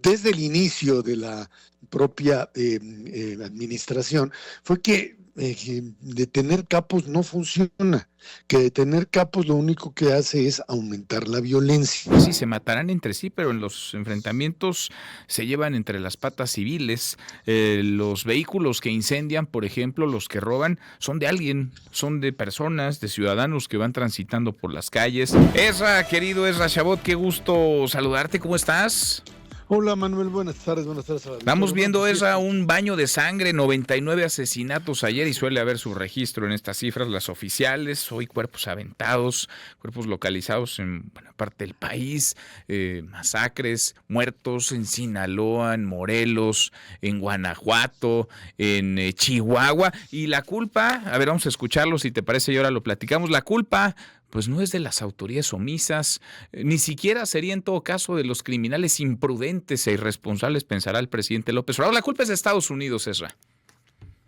desde el inicio de la propia administración fue que detener capos no funciona, que detener capos lo único que hace es aumentar la violencia. Sí, se matarán entre sí, pero en los enfrentamientos se llevan entre las patas civiles. Los vehículos que incendian, por ejemplo, los que roban, son de alguien, son de personas, de ciudadanos que van transitando por las calles. Ezra, querido Ezra Chabot, qué gusto saludarte, ¿cómo estás? Hola Manuel, buenas tardes. Estamos viendo, Ezra, un baño de sangre, 99 asesinatos ayer y suele haber su registro en estas cifras, las oficiales, hoy cuerpos aventados, cuerpos localizados en buena parte del país, masacres, muertos en Sinaloa, en Morelos, en Guanajuato, en Chihuahua, y la culpa, a ver, vamos a escucharlo si te parece y ahora lo platicamos, la culpa pues no es de las autoridades omisas, ni siquiera sería en todo caso de los criminales imprudentes e irresponsables, pensará el presidente López Obrador. La culpa es de Estados Unidos, Ezra.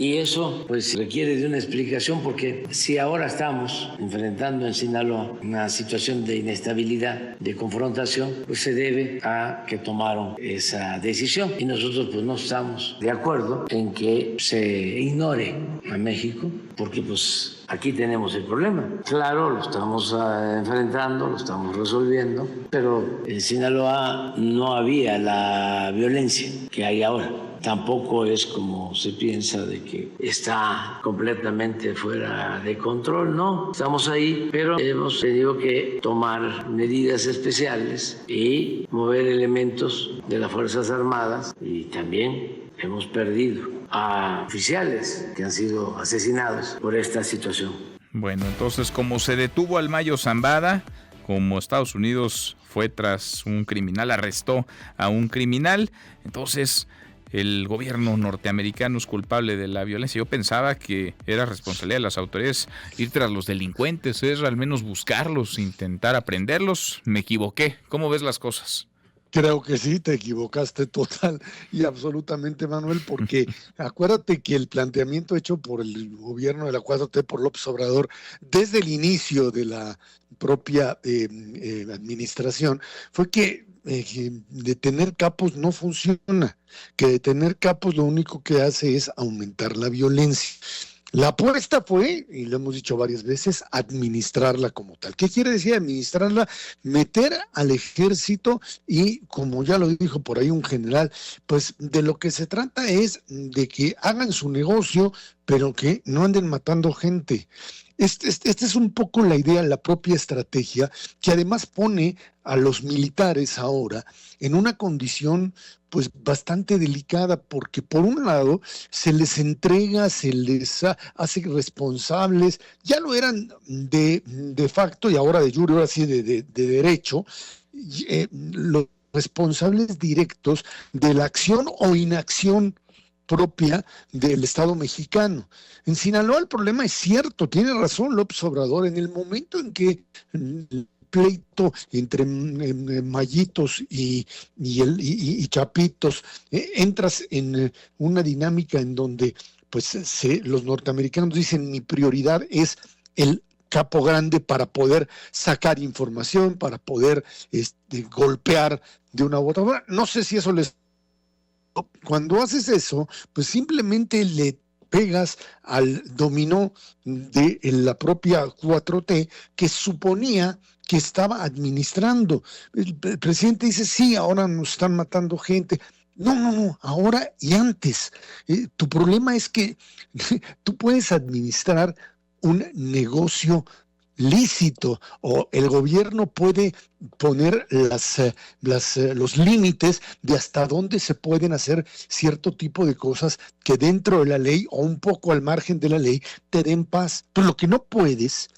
Y eso pues requiere de una explicación porque si ahora estamos enfrentando en Sinaloa una situación de inestabilidad, de confrontación, pues se debe a que tomaron esa decisión. Y nosotros pues no estamos de acuerdo en que se ignore a México porque pues aquí tenemos el problema. Claro, lo estamos enfrentando, lo estamos resolviendo, pero en Sinaloa no había la violencia que hay ahora. Tampoco es como se piensa de que está completamente fuera de control, no, estamos ahí, pero hemos tenido que tomar medidas especiales y mover elementos de las Fuerzas Armadas y también hemos perdido a oficiales que han sido asesinados por esta situación. Bueno, entonces como se detuvo al Mayo Zambada, como Estados Unidos fue tras un criminal, arrestó a un criminal, entonces el gobierno norteamericano es culpable de la violencia. Yo pensaba que era responsabilidad de las autoridades ir tras los delincuentes, es al menos buscarlos, intentar aprenderlos. Me equivoqué. ¿Cómo ves las cosas? Creo que sí, te equivocaste total y absolutamente, Manuel, porque acuérdate que el planteamiento hecho por el gobierno de la 4T, por López Obrador, desde el inicio de la propia administración, fue que detener capos no funciona, que detener capos lo único que hace es aumentar la violencia. La apuesta fue, y lo hemos dicho varias veces, administrarla como tal. ¿Qué quiere decir administrarla? Meter al ejército y, como ya lo dijo por ahí un general, pues de lo que se trata es de que hagan su negocio, pero que no anden matando gente. Esta es un poco la idea, la propia estrategia, que además pone a los militares ahora en una condición pues bastante delicada, porque por un lado se les entrega, se les hace responsables, ya lo eran de facto y ahora de jure, ahora sí de derecho, los responsables directos de la acción o inacción propia del Estado mexicano. En Sinaloa el problema es cierto, tiene razón López Obrador, en el momento en que el pleito entre Mayitos y Chapitos, entras en una dinámica en donde pues los norteamericanos dicen mi prioridad es el capo grande para poder sacar información, para poder golpear de una u otra forma. No sé si eso les... Cuando haces eso, pues simplemente le pegas al dominó de la propia 4T que suponía que estaba administrando. El presidente dice, sí, ahora nos están matando gente. No, ahora y antes. Tu problema es que tú puedes administrar un negocio lícito o el gobierno puede poner los límites de hasta dónde se pueden hacer cierto tipo de cosas que dentro de la ley o un poco al margen de la ley te den paz. Pero lo que no puedes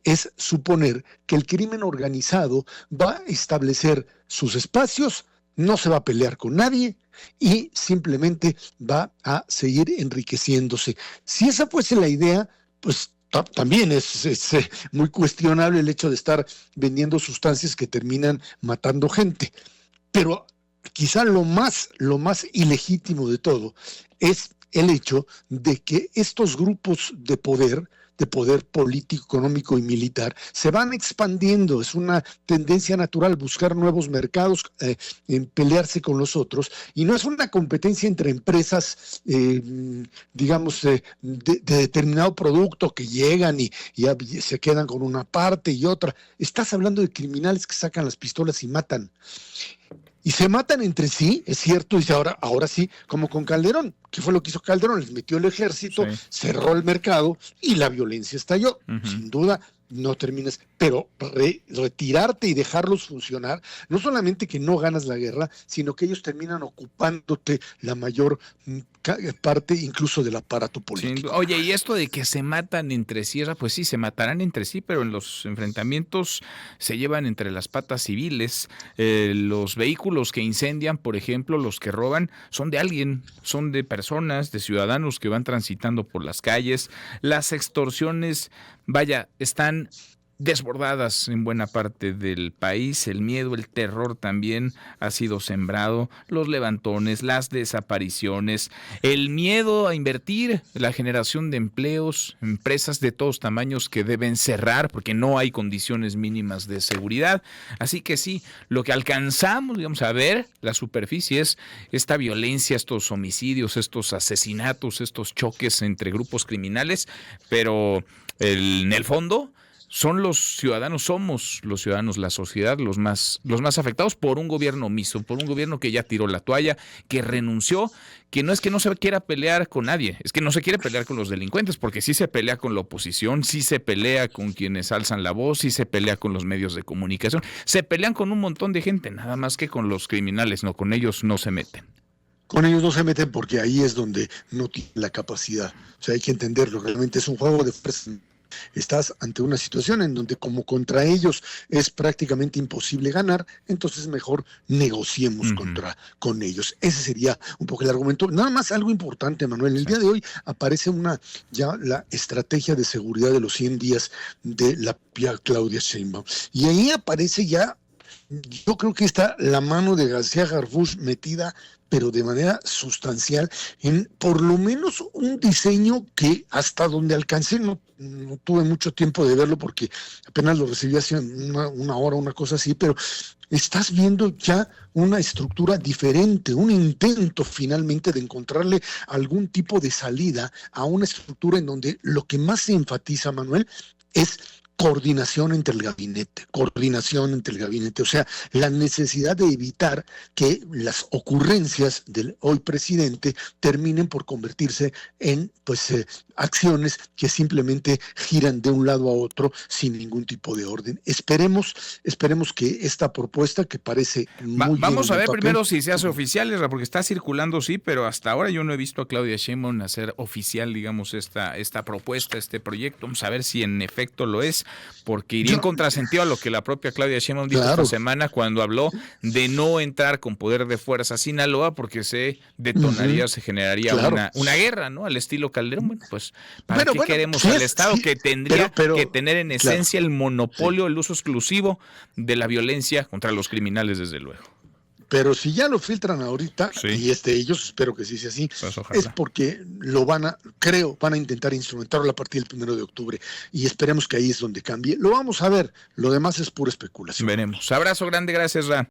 es suponer que el crimen organizado va a establecer sus espacios, no se va a pelear con nadie y simplemente va a seguir enriqueciéndose. Si esa fuese la idea, pues también es muy cuestionable el hecho de estar vendiendo sustancias que terminan matando gente. Pero quizá lo más ilegítimo de todo es el hecho de que estos grupos de poder de poder político, económico y militar, se van expandiendo. Es una tendencia natural buscar nuevos mercados, en pelearse con los otros, y no es una competencia entre empresas, digamos, de determinado producto que llegan y se quedan con una parte y otra. Estás hablando de criminales que sacan las pistolas y matan. Y se matan entre sí, es cierto, y ahora sí, como con Calderón. ¿Qué fue lo que hizo Calderón? Les metió el ejército, sí, cerró el mercado y la violencia estalló. Sin duda, no terminas, pero retirarte y dejarlos funcionar, no solamente que no ganas la guerra, sino que ellos terminan ocupándote la mayor parte incluso del aparato político. Sí. Oye, y esto de que se matan entre sí, pues sí, se matarán entre sí, pero en los enfrentamientos se llevan entre las patas civiles. Los vehículos que incendian, por ejemplo, los que roban, son de alguien, son de personas, de ciudadanos que van transitando por las calles. Las extorsiones, vaya, están desbordadas en buena parte del país. El miedo, el terror también ha sido sembrado, los levantones, las desapariciones, el miedo a invertir, la generación de empleos, empresas de todos tamaños que deben cerrar porque no hay condiciones mínimas de seguridad. Así que sí, lo que alcanzamos, digamos, a ver, la superficie es esta violencia, estos homicidios, estos asesinatos, estos choques entre grupos criminales, pero en el fondo son los ciudadanos, somos los ciudadanos, la sociedad, los más afectados por un gobierno omiso, por un gobierno que ya tiró la toalla, que renunció, que no es que no se quiera pelear con nadie, es que no se quiere pelear con los delincuentes, porque sí se pelea con la oposición, sí se pelea con quienes alzan la voz, sí se pelea con los medios de comunicación, se pelean con un montón de gente, nada más que con los criminales, no, con ellos no se meten. Con ellos no se meten porque ahí es donde no tienen la capacidad. O sea, hay que entenderlo, realmente es un juego de fuerzas. Estás ante una situación en donde como contra ellos es prácticamente imposible ganar, entonces mejor negociemos con ellos. Ese sería un poco el argumento. Nada más algo importante, Manuel. El día de hoy aparece ya la estrategia de seguridad de los 100 días de la Claudia Sheinbaum. Y ahí aparece ya, yo creo que está la mano de García Harfuch metida, pero de manera sustancial, en por lo menos un diseño que hasta donde alcancé, no tuve mucho tiempo de verlo porque apenas lo recibí hace una hora, una cosa así, pero estás viendo ya una estructura diferente, un intento finalmente de encontrarle algún tipo de salida a una estructura en donde lo que más se enfatiza, Manuel, es coordinación entre el gabinete, o sea, la necesidad de evitar que las ocurrencias del hoy presidente terminen por convertirse en acciones que simplemente giran de un lado a otro sin ningún tipo de orden. Esperemos que esta propuesta, que parece muy vamos a ver primero si se hace oficial, porque está circulando, sí, pero hasta ahora yo no he visto a Claudia Sheinbaum hacer oficial, digamos, esta propuesta, este proyecto. Vamos a ver si en efecto lo es, porque iría en contrasentido a lo que la propia Claudia Sheinbaum dijo esta semana cuando habló de no entrar con poder de fuerza a Sinaloa porque se detonaría, se generaría una guerra, ¿no? Al estilo Calderón. Bueno, pues ¿para qué queremos al Estado que tendría que tener en esencia el monopolio, el uso exclusivo de la violencia contra los criminales, desde luego? Pero si ya lo filtran ahorita, y ellos espero que sí sea así, pues es porque van a intentar instrumentarlo a partir del 1 de octubre, y esperemos que ahí es donde cambie. Lo vamos a ver, lo demás es pura especulación. Veremos. Abrazo grande, gracias, Ra.